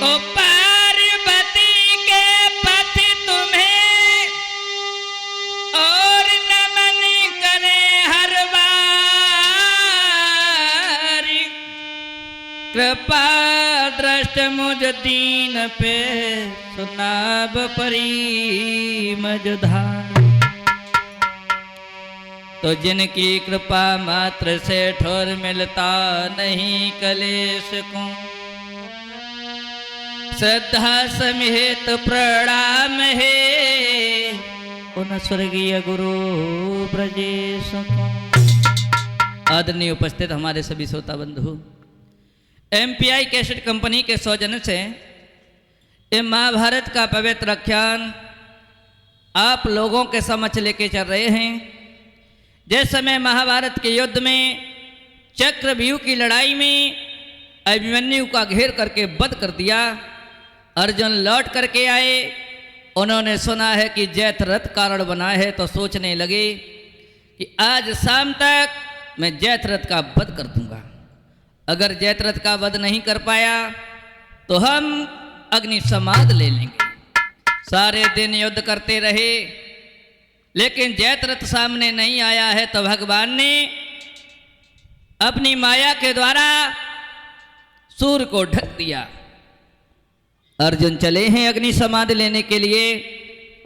ओ पार्वती के पति तुम्हें और नमन करे हर बार, कृपा दृष्ट मुझ दीन पे सुनाब परी मझधार। तो जिनकी कृपा मात्र से ठोर मिलता नहीं कलेश को, श्रद्धा समेत प्रणाम है उन स्वर्गीय गुरु ब्रजेश को। आदरणीय उपस्थित हमारे सभी श्रोता बंधु, एमपीआई कैसेट कंपनी के सौजन्य से ये महाभारत का पवित्र आख्यान आप लोगों के समक्ष लेके चल रहे हैं। जिस समय महाभारत के युद्ध में चक्रव्यूह की लड़ाई में अभिमन्यु का घेर करके वध कर दिया, अर्जुन लौट करके आए। उन्होंने सुना है कि जयद्रथ कारण बना है, तो सोचने लगे कि आज शाम तक मैं जयद्रथ का वध कर दूंगा। अगर जयद्रथ का वध नहीं कर पाया तो हम अग्नि समाध ले लेंगे। सारे दिन युद्ध करते रहे, लेकिन जयद्रथ सामने नहीं आया है, तो भगवान ने अपनी माया के द्वारा सूर्य को ढक दिया। अर्जुन चले हैं अग्नि समाधि लेने के लिए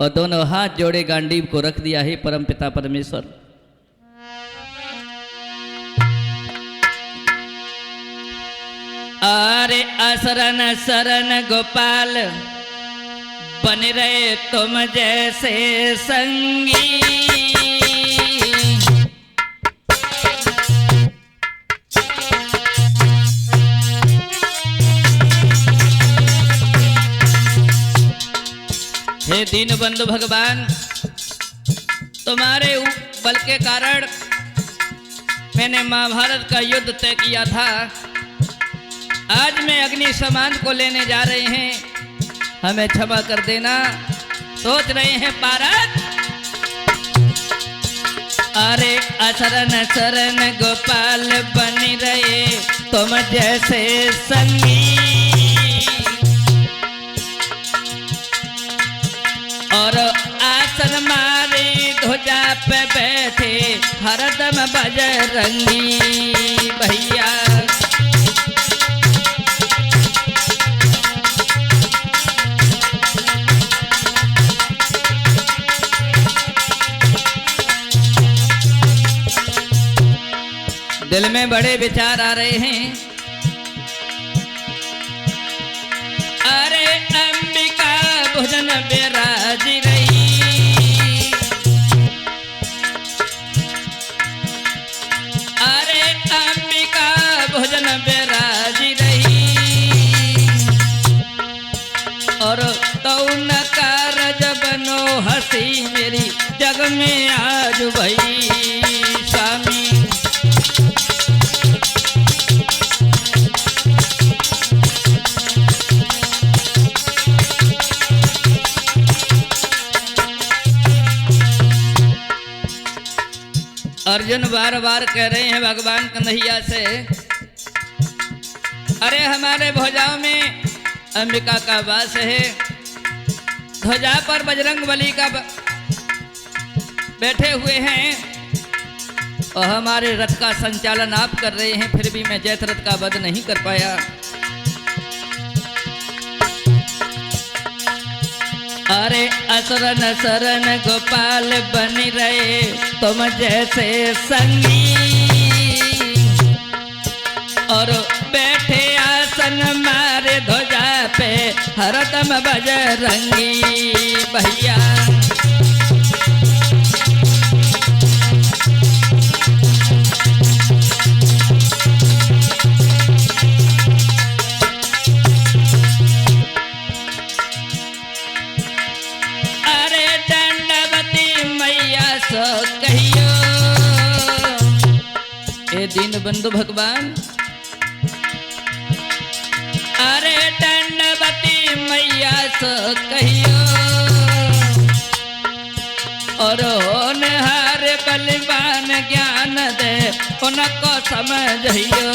और दोनों हाथ जोड़े गांडीव को रख दिया है परमपिता परमेश्वर। अरे असरन शरण गोपाल बन रहे तुम जैसे संगी, हे दीन बंधु भगवान, तुम्हारे बल के कारण मैंने महाभारत का युद्ध तय किया था। आज मैं अग्नि समाध को लेने जा रहे हैं, हमें क्षमा कर देना। सोच रहे हैं पारद, अरे असरन शरण गोपाल बनी रहे तुम जैसे संगी, और आसन मारी ध्वजा पे बैठे हरदम बजरंगी भैया। दिल में बड़े विचार आ रहे हैं। अरे अंबिका भुजन विराज रही, अरे अंबिका भुजन विराज रही, और तौन कारज बनो हसी मेरी जग में आज भई स्वामी। अर्जुन बार बार कह रहे हैं भगवान कन्हैया से, अरे हमारे भुजाओं में अंबिका का वास है, ध्वजा पर बजरंग बली का बैठे हुए हैं, और हमारे रथ का संचालन आप कर रहे हैं, फिर भी मैं जयद्रथ का वध नहीं कर पाया। अरे असरन शरण गोपाल बनी रहे तुम जैसे संगी, और बैठे आसन मारे ध्वजा पे हरदम बजरंगी भैया। कहियो ए दीन बंधु भगवान, अरे दंडवती मैया सो कहियो, और होनहार बलवान ज्ञान दे उनको समझियो।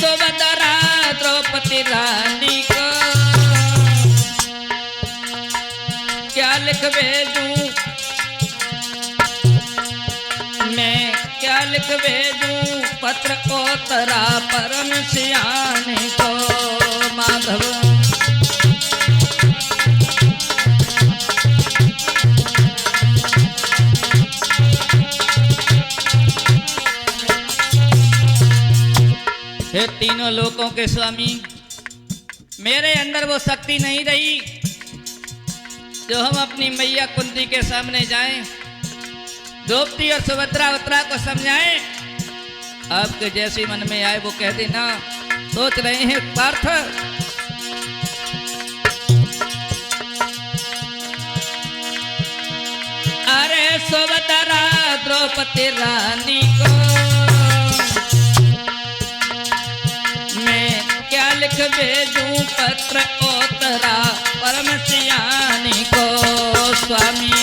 सुभद्रा द्रौपदी रानी को क्या लिख भेजूं मैं, क्या लिख भेजूं पत्र ओतरा परम सियाने को माधव। हे तीनों लोकों के स्वामी, मेरे अंदर वो शक्ति नहीं रही जो हम अपनी मैया कुंती के सामने जाएं, द्रौपदी और सुभद्रा उत्तरा को समझाएं। आपके जैसी मन में आए वो कह देना। सोच रहे हैं पार्थ, अरे सुभद्रा द्रौपदी रानी को मैं क्या लिख भेजूं पत्र ओतरा परम सियानी को स्वामी।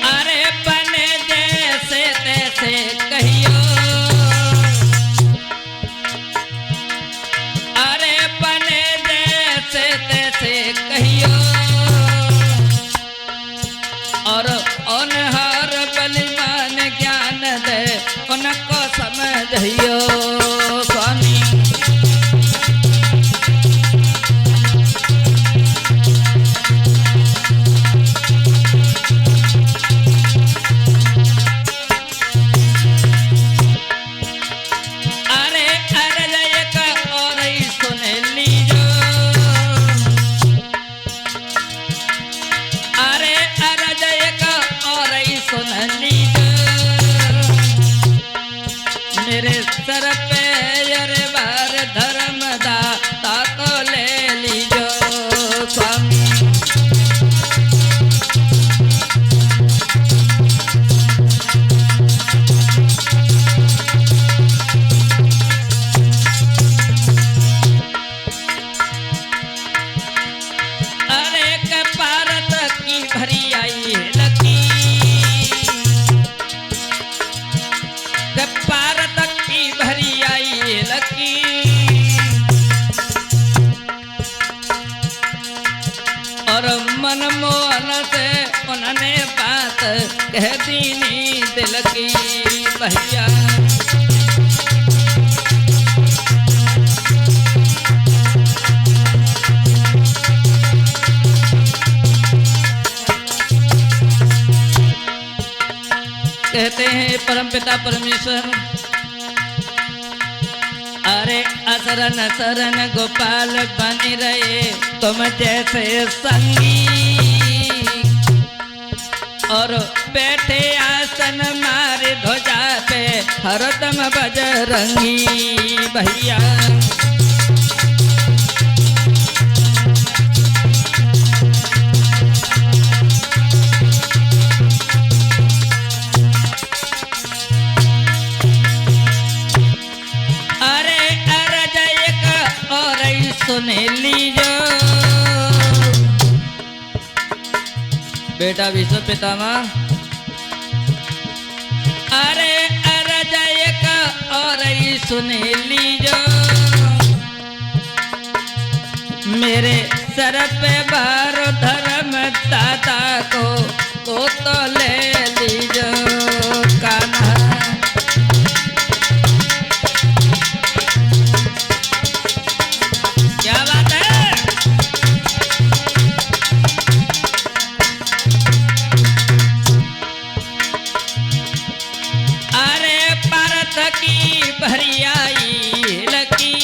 अरे बने जैसे तैसे कहियो, अरे बने जैसे तैसे कहियो और उनहर बलिमान ज्ञान दे उनको समझियो स्वामी। अरे अरे एक और ही सुन लीजो, अरे अरे एक और ही सुन लीजो मेरे सर पे अरे बार धर्म दाता तो ले लीजो स्वामी। अरे कपारत की भरी आई लकी, कपारत की भरी आई लकी और मनमोहन से उन्होंने बात कह दीनी दिल की भैया। कहते हैं परमपिता परमेश्वर, अरे असरन शरण गोपाल बनी रहे तुम जैसे संगी और बैठे आसन मारे ध्वजा पे हरदम बजरंगी भैया। सुन लीजो बेटा विश्व पितामह, अरे अरज एक और ही सुन लीजो मेरे सर पे बार धर्म दाता को तो ले लीजो कान्हा। क्या बात है? अरे परत की भरियाई लकी,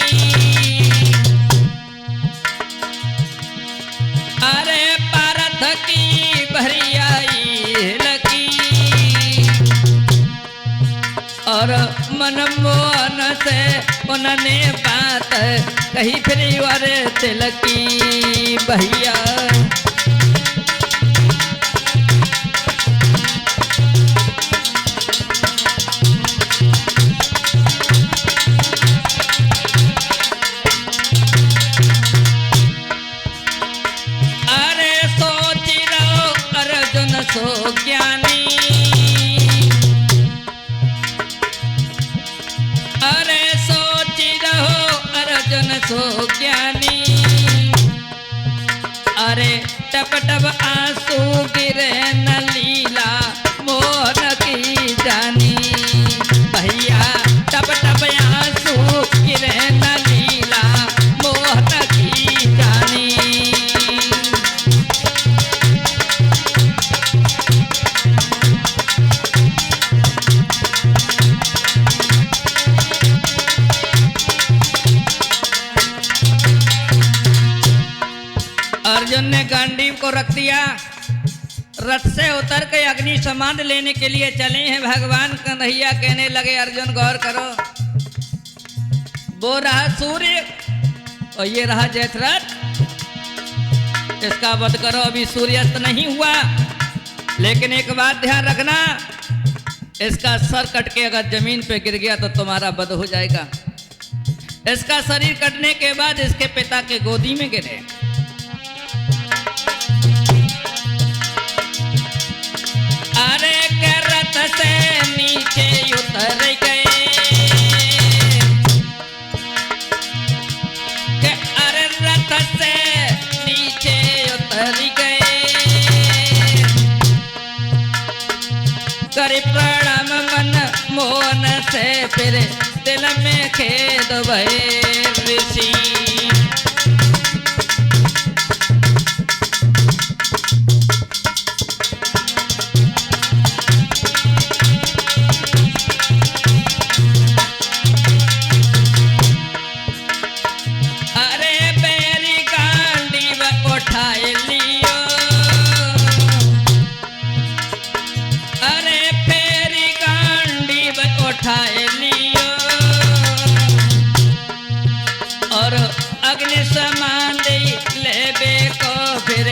अरे परत की भरियाई लकी और मनमोहन से उन्होंने बात कही फिर वर तिलकी भैया। सो ज्ञानी। अरे सोची रहो अर्जुन सो ज्ञानी। अरे टप टप आंसू गिरे न लीला मोहन की जानी। भैया टप टप आंसू गिरे न लीला मोहन की जानी। अर्जुन ने गांडीव को रख दिया। रथ से उतर के अग्नि समाध लेने के लिए चले हैं। भगवान कन्हैया कहने लगे अर्जुन गौर करो, वो रहा सूर्य और ये रहा जयद्रथ, इसका वध करो। अभी सूर्यास्त नहीं हुआ, लेकिन एक बात ध्यान रखना, इसका सर कट के अगर जमीन पे गिर गया तो तुम्हारा वध हो जाएगा। इसका शरीर कटने के बाद इसके पिता के गोदी में गिरे। अरे के रथ से नीचे उतर गए, के अरे रथ से नीचे उतर गए। करी प्रणाम मन मोहन से फिर दिल में खेद भये ऋषि। उठाए लियो और अग्नि समान लेबे को फिर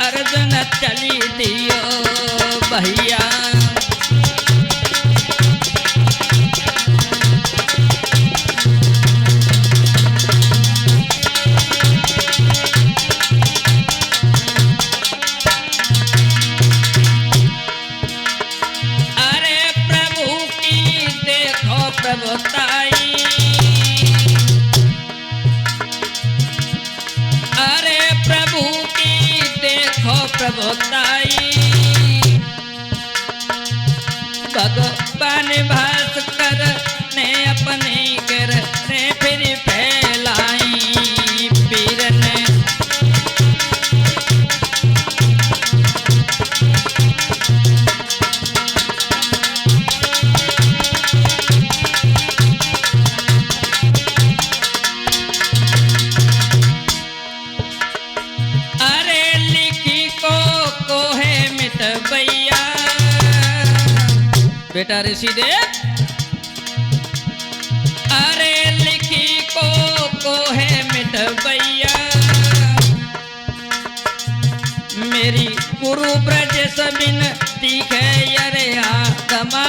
अर्जुन चली दियो भैया। प्रभुताई, अरे प्रभु की देखो प्रभुताई। भगवान भास्कर ने अपने कर ने फिर फैलाई पीर ने। बेटा ऋषि देव, अरे लिखी को है मिटवैया। मेरी गुरु ब्रज सबिन तीखे अरे गमा